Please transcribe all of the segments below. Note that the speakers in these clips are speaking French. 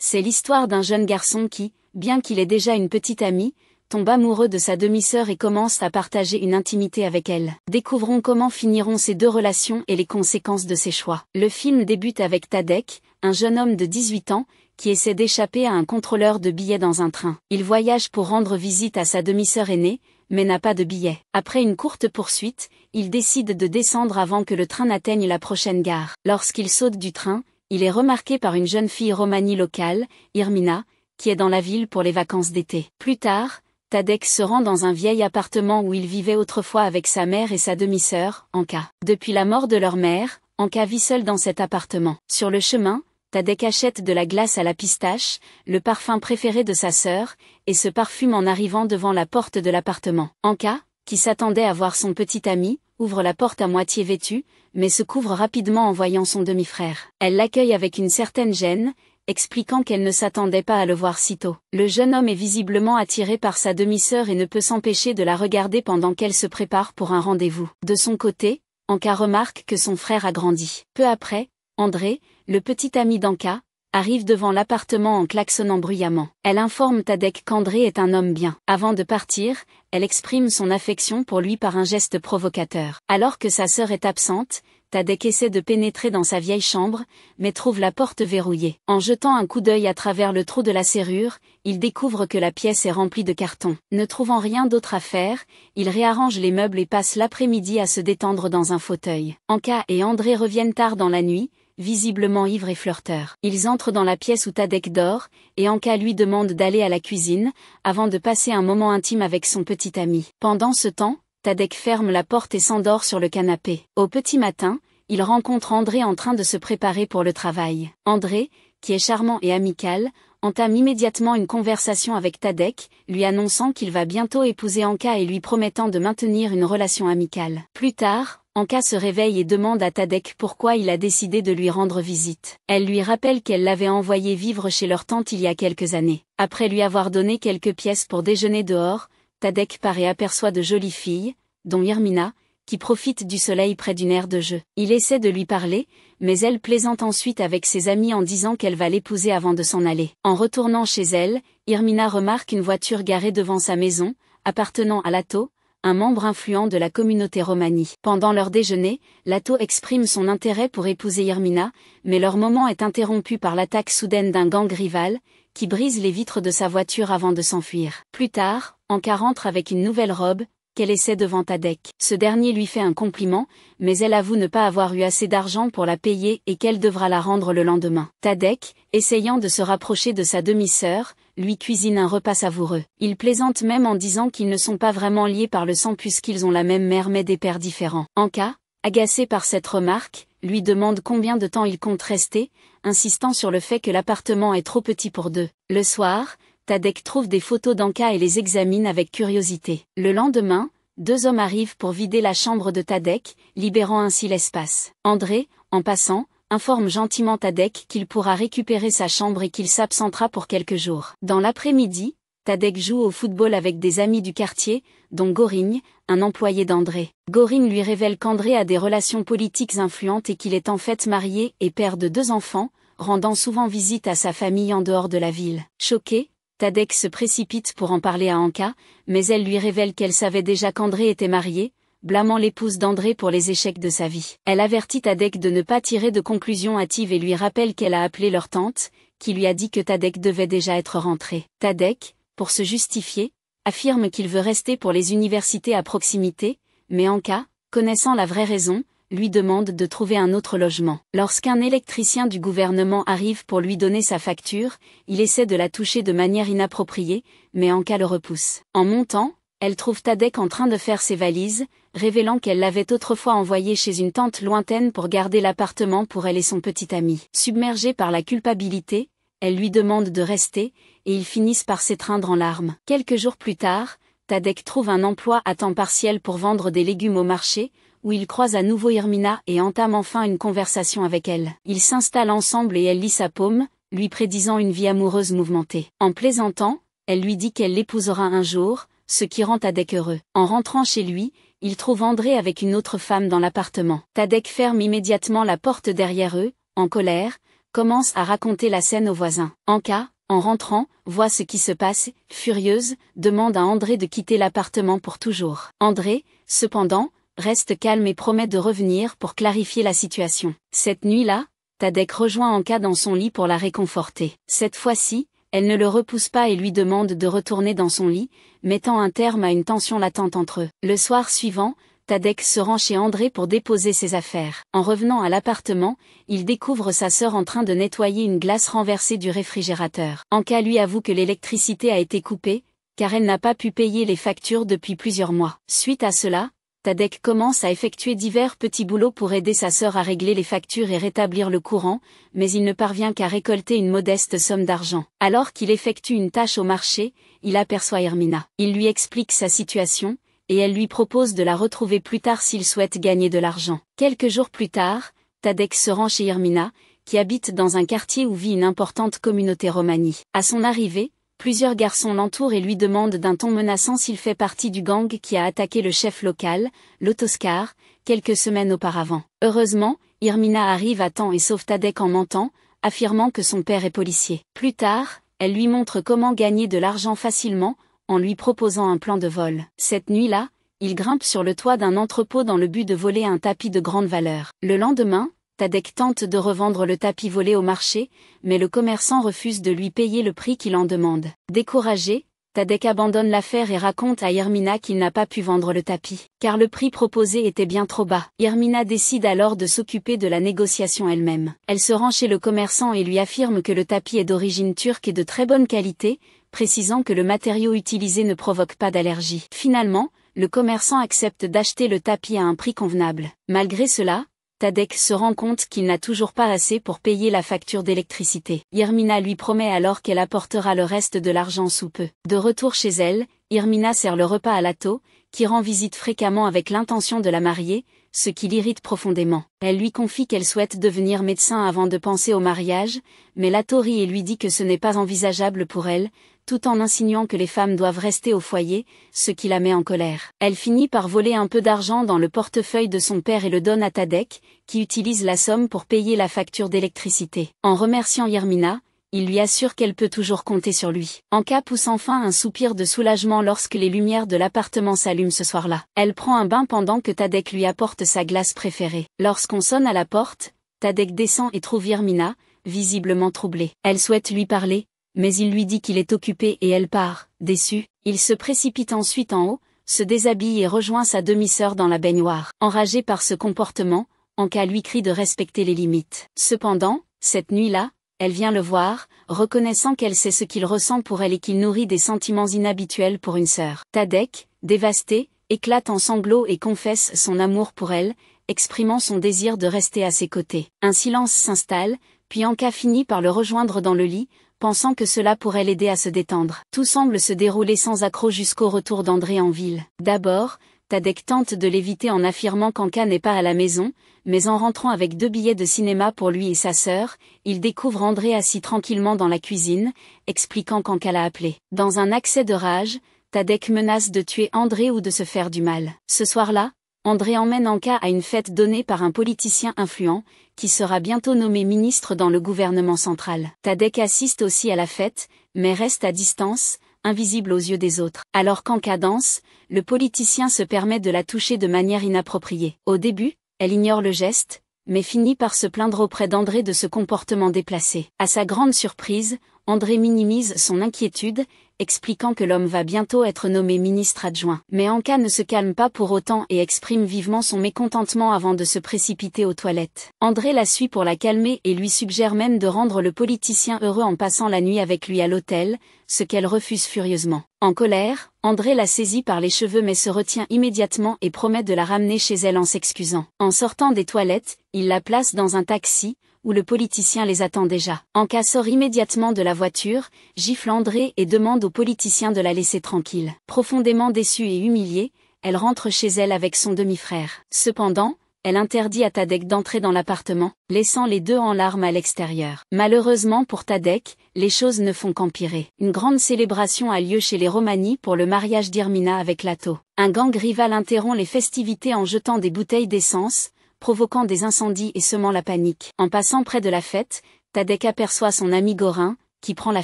C'est l'histoire d'un jeune garçon qui, bien qu'il ait déjà une petite amie, tombe amoureux de sa demi-sœur et commence à partager une intimité avec elle. Découvrons comment finiront ces deux relations et les conséquences de ses choix. Le film débute avec Tadek, un jeune homme de 18 ans, qui essaie d'échapper à un contrôleur de billets dans un train. Il voyage pour rendre visite à sa demi-sœur aînée, mais n'a pas de billet. Après une courte poursuite, il décide de descendre avant que le train n'atteigne la prochaine gare. Lorsqu'il saute du train, il est remarqué par une jeune fille romanie locale, Irmina, qui est dans la ville pour les vacances d'été. Plus tard, Tadek se rend dans un vieil appartement où il vivait autrefois avec sa mère et sa demi-sœur, Anka. Depuis la mort de leur mère, Anka vit seule dans cet appartement. Sur le chemin, Tadek achète de la glace à la pistache, le parfum préféré de sa sœur, et se parfume en arrivant devant la porte de l'appartement. Anka, qui s'attendait à voir son petit ami, ouvre la porte à moitié vêtue, mais se couvre rapidement en voyant son demi-frère. Elle l'accueille avec une certaine gêne, expliquant qu'elle ne s'attendait pas à le voir si tôt. Le jeune homme est visiblement attiré par sa demi-sœur et ne peut s'empêcher de la regarder pendant qu'elle se prépare pour un rendez-vous. De son côté, Anka remarque que son frère a grandi. Peu après, André, le petit ami d'Anka, arrive devant l'appartement en klaxonnant bruyamment. Elle informe Tadek qu'André est un homme bien. Avant de partir, elle exprime son affection pour lui par un geste provocateur. Alors que sa sœur est absente, Tadek essaie de pénétrer dans sa vieille chambre, mais trouve la porte verrouillée. En jetant un coup d'œil à travers le trou de la serrure, il découvre que la pièce est remplie de cartons. Ne trouvant rien d'autre à faire, il réarrange les meubles et passe l'après-midi à se détendre dans un fauteuil. Anka et André reviennent tard dans la nuit, visiblement ivres et flirteurs. Ils entrent dans la pièce où Tadek dort, et Anka lui demande d'aller à la cuisine, avant de passer un moment intime avec son petit ami. Pendant ce temps, Tadek ferme la porte et s'endort sur le canapé. Au petit matin, il rencontre André en train de se préparer pour le travail. André, qui est charmant et amical, entame immédiatement une conversation avec Tadek, lui annonçant qu'il va bientôt épouser Anka et lui promettant de maintenir une relation amicale. Plus tard, Anka se réveille et demande à Tadek pourquoi il a décidé de lui rendre visite. Elle lui rappelle qu'elle l'avait envoyé vivre chez leur tante il y a quelques années. Après lui avoir donné quelques pièces pour déjeuner dehors, Tadek part et aperçoit de jolies filles, dont Irmina, qui profite du soleil près d'une aire de jeu. Il essaie de lui parler, mais elle plaisante ensuite avec ses amis en disant qu'elle va l'épouser avant de s'en aller. En retournant chez elle, Irmina remarque une voiture garée devant sa maison, appartenant à Lato, un membre influent de la communauté romanie. Pendant leur déjeuner, Lato exprime son intérêt pour épouser Irmina, mais leur moment est interrompu par l'attaque soudaine d'un gang rival, qui brise les vitres de sa voiture avant de s'enfuir. Plus tard, Anka rentre avec une nouvelle robe, qu'elle essaie devant Tadek. Ce dernier lui fait un compliment, mais elle avoue ne pas avoir eu assez d'argent pour la payer et qu'elle devra la rendre le lendemain. Tadek, essayant de se rapprocher de sa demi-sœur, lui cuisine un repas savoureux. Il plaisante même en disant qu'ils ne sont pas vraiment liés par le sang puisqu'ils ont la même mère mais des pères différents. Anka, agacé par cette remarque, lui demande combien de temps il compte rester, insistant sur le fait que l'appartement est trop petit pour deux. Le soir, Tadek trouve des photos d'Anka et les examine avec curiosité. Le lendemain, deux hommes arrivent pour vider la chambre de Tadek, libérant ainsi l'espace. André, en passant, informe gentiment Tadek qu'il pourra récupérer sa chambre et qu'il s'absentera pour quelques jours. Dans l'après-midi, Tadek joue au football avec des amis du quartier, dont Goring, un employé d'André. Goring lui révèle qu'André a des relations politiques influentes et qu'il est en fait marié et père de deux enfants, rendant souvent visite à sa famille en dehors de la ville. Choqué, Tadek se précipite pour en parler à Anka, mais elle lui révèle qu'elle savait déjà qu'André était marié, blâmant l'épouse d'André pour les échecs de sa vie. Elle avertit Tadek de ne pas tirer de conclusions hâtives et lui rappelle qu'elle a appelé leur tante, qui lui a dit que Tadek devait déjà être rentré. Tadek, pour se justifier, affirme qu'il veut rester pour les universités à proximité, mais Anka, connaissant la vraie raison, lui demande de trouver un autre logement. Lorsqu'un électricien du gouvernement arrive pour lui donner sa facture, il essaie de la toucher de manière inappropriée, mais Anka le repousse. En montant, elle trouve Tadek en train de faire ses valises, révélant qu'elle l'avait autrefois envoyé chez une tante lointaine pour garder l'appartement pour elle et son petit ami. Submergée par la culpabilité, elle lui demande de rester, et ils finissent par s'étreindre en larmes. Quelques jours plus tard, Tadek trouve un emploi à temps partiel pour vendre des légumes au marché, où il croise à nouveau Irmina et entame enfin une conversation avec elle. Ils s'installent ensemble et elle lit sa paume, lui prédisant une vie amoureuse mouvementée. En plaisantant, elle lui dit qu'elle l'épousera un jour, ce qui rend Tadek heureux. En rentrant chez lui, il trouve André avec une autre femme dans l'appartement. Tadek ferme immédiatement la porte derrière eux, en colère, commence à raconter la scène aux voisins. Anka, en rentrant, voit ce qui se passe, furieuse, demande à André de quitter l'appartement pour toujours. André, cependant, reste calme et promet de revenir pour clarifier la situation. Cette nuit-là, Tadek rejoint Anka dans son lit pour la réconforter. Cette fois-ci, elle ne le repousse pas et lui demande de retourner dans son lit, mettant un terme à une tension latente entre eux. Le soir suivant, Tadek se rend chez André pour déposer ses affaires. En revenant à l'appartement, il découvre sa sœur en train de nettoyer une glace renversée du réfrigérateur. Anka lui avoue que l'électricité a été coupée, car elle n'a pas pu payer les factures depuis plusieurs mois. Suite à cela, Tadek commence à effectuer divers petits boulots pour aider sa sœur à régler les factures et rétablir le courant, mais il ne parvient qu'à récolter une modeste somme d'argent. Alors qu'il effectue une tâche au marché, il aperçoit Hermina. Il lui explique sa situation, et elle lui propose de la retrouver plus tard s'il souhaite gagner de l'argent. Quelques jours plus tard, Tadek se rend chez Hermina, qui habite dans un quartier où vit une importante communauté romanie. À son arrivée, plusieurs garçons l'entourent et lui demandent d'un ton menaçant s'il fait partie du gang qui a attaqué le chef local, l'Autoscar, quelques semaines auparavant. Heureusement, Hermina arrive à temps et sauve Tadek en mentant, affirmant que son père est policier. Plus tard, elle lui montre comment gagner de l'argent facilement, en lui proposant un plan de vol. Cette nuit-là, il grimpe sur le toit d'un entrepôt dans le but de voler un tapis de grande valeur. Le lendemain, Tadek tente de revendre le tapis volé au marché, mais le commerçant refuse de lui payer le prix qu'il en demande. Découragé, Tadek abandonne l'affaire et raconte à Hermina qu'il n'a pas pu vendre le tapis, car le prix proposé était bien trop bas. Hermina décide alors de s'occuper de la négociation elle-même. Elle se rend chez le commerçant et lui affirme que le tapis est d'origine turque et de très bonne qualité, précisant que le matériau utilisé ne provoque pas d'allergie. Finalement, le commerçant accepte d'acheter le tapis à un prix convenable. Malgré cela, Tadek se rend compte qu'il n'a toujours pas assez pour payer la facture d'électricité. Hermina lui promet alors qu'elle apportera le reste de l'argent sous peu. De retour chez elle, Hermina sert le repas à Lato, qui rend visite fréquemment avec l'intention de la marier, ce qui l'irrite profondément. Elle lui confie qu'elle souhaite devenir médecin avant de penser au mariage, mais Lato rit et lui dit que ce n'est pas envisageable pour elle, tout en insinuant que les femmes doivent rester au foyer, ce qui la met en colère. Elle finit par voler un peu d'argent dans le portefeuille de son père et le donne à Tadek, qui utilise la somme pour payer la facture d'électricité. En remerciant Hermina, il lui assure qu'elle peut toujours compter sur lui. Anka pousse enfin un soupir de soulagement lorsque les lumières de l'appartement s'allument ce soir-là. Elle prend un bain pendant que Tadek lui apporte sa glace préférée. Lorsqu'on sonne à la porte, Tadek descend et trouve Hermina, visiblement troublée. Elle souhaite lui parler, mais il lui dit qu'il est occupé et elle part, déçue. Il se précipite ensuite en haut, se déshabille et rejoint sa demi-sœur dans la baignoire. Enragée par ce comportement, Anka lui crie de respecter les limites. Cependant, cette nuit-là, elle vient le voir, reconnaissant qu'elle sait ce qu'il ressent pour elle et qu'il nourrit des sentiments inhabituels pour une sœur. Tadek, dévasté, éclate en sanglots et confesse son amour pour elle, exprimant son désir de rester à ses côtés. Un silence s'installe, puis Anka finit par le rejoindre dans le lit, pensant que cela pourrait l'aider à se détendre. Tout semble se dérouler sans accroc jusqu'au retour d'André en ville. D'abord, Tadek tente de l'éviter en affirmant qu'Anka n'est pas à la maison, mais en rentrant avec 2 billets de cinéma pour lui et sa sœur, il découvre André assis tranquillement dans la cuisine, expliquant qu'Anka l'a appelé. Dans un accès de rage, Tadek menace de tuer André ou de se faire du mal. Ce soir-là, André emmène Anka à une fête donnée par un politicien influent, qui sera bientôt nommé ministre dans le gouvernement central. Tadek assiste aussi à la fête, mais reste à distance, invisible aux yeux des autres. Alors qu'Anka danse, le politicien se permet de la toucher de manière inappropriée. Au début, elle ignore le geste, mais finit par se plaindre auprès d'André de ce comportement déplacé. À sa grande surprise, André minimise son inquiétude, expliquant que l'homme va bientôt être nommé ministre adjoint. Mais Anka ne se calme pas pour autant et exprime vivement son mécontentement avant de se précipiter aux toilettes. André la suit pour la calmer et lui suggère même de rendre le politicien heureux en passant la nuit avec lui à l'hôtel, ce qu'elle refuse furieusement. En colère, André la saisit par les cheveux mais se retient immédiatement et promet de la ramener chez elle en s'excusant. En sortant des toilettes, il la place dans un taxi, où le politicien les attend déjà. Anka sort immédiatement de la voiture, gifle André et demande au politicien de la laisser tranquille. Profondément déçue et humiliée, elle rentre chez elle avec son demi-frère. Cependant, elle interdit à Tadek d'entrer dans l'appartement, laissant les deux en larmes à l'extérieur. Malheureusement pour Tadek, les choses ne font qu'empirer. Une grande célébration a lieu chez les Romani pour le mariage d'Hermina avec Lato. Un gang rival interrompt les festivités en jetant des bouteilles d'essence, provoquant des incendies et semant la panique. En passant près de la fête, Tadek aperçoit son ami Gorin, qui prend la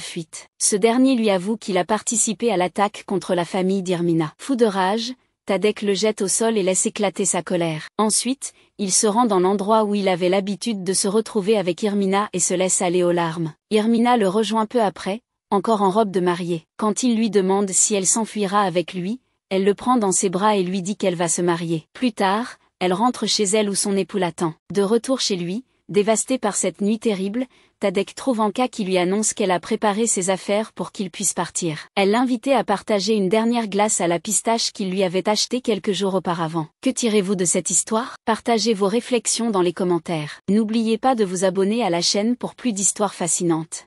fuite. Ce dernier lui avoue qu'il a participé à l'attaque contre la famille d'Irmina. Fou de rage, Tadek le jette au sol et laisse éclater sa colère. Ensuite, il se rend dans l'endroit où il avait l'habitude de se retrouver avec Irmina et se laisse aller aux larmes. Irmina le rejoint peu après, encore en robe de mariée. Quand il lui demande si elle s'enfuira avec lui, elle le prend dans ses bras et lui dit qu'elle va se marier. Plus tard, elle rentre chez elle où son époux l'attend. De retour chez lui, dévasté par cette nuit terrible, Tadek trouve Anka qui lui annonce qu'elle a préparé ses affaires pour qu'il puisse partir. Elle l'invitait à partager une dernière glace à la pistache qu'il lui avait achetée quelques jours auparavant. Que tirez-vous de cette histoire? Partagez vos réflexions dans les commentaires. N'oubliez pas de vous abonner à la chaîne pour plus d'histoires fascinantes.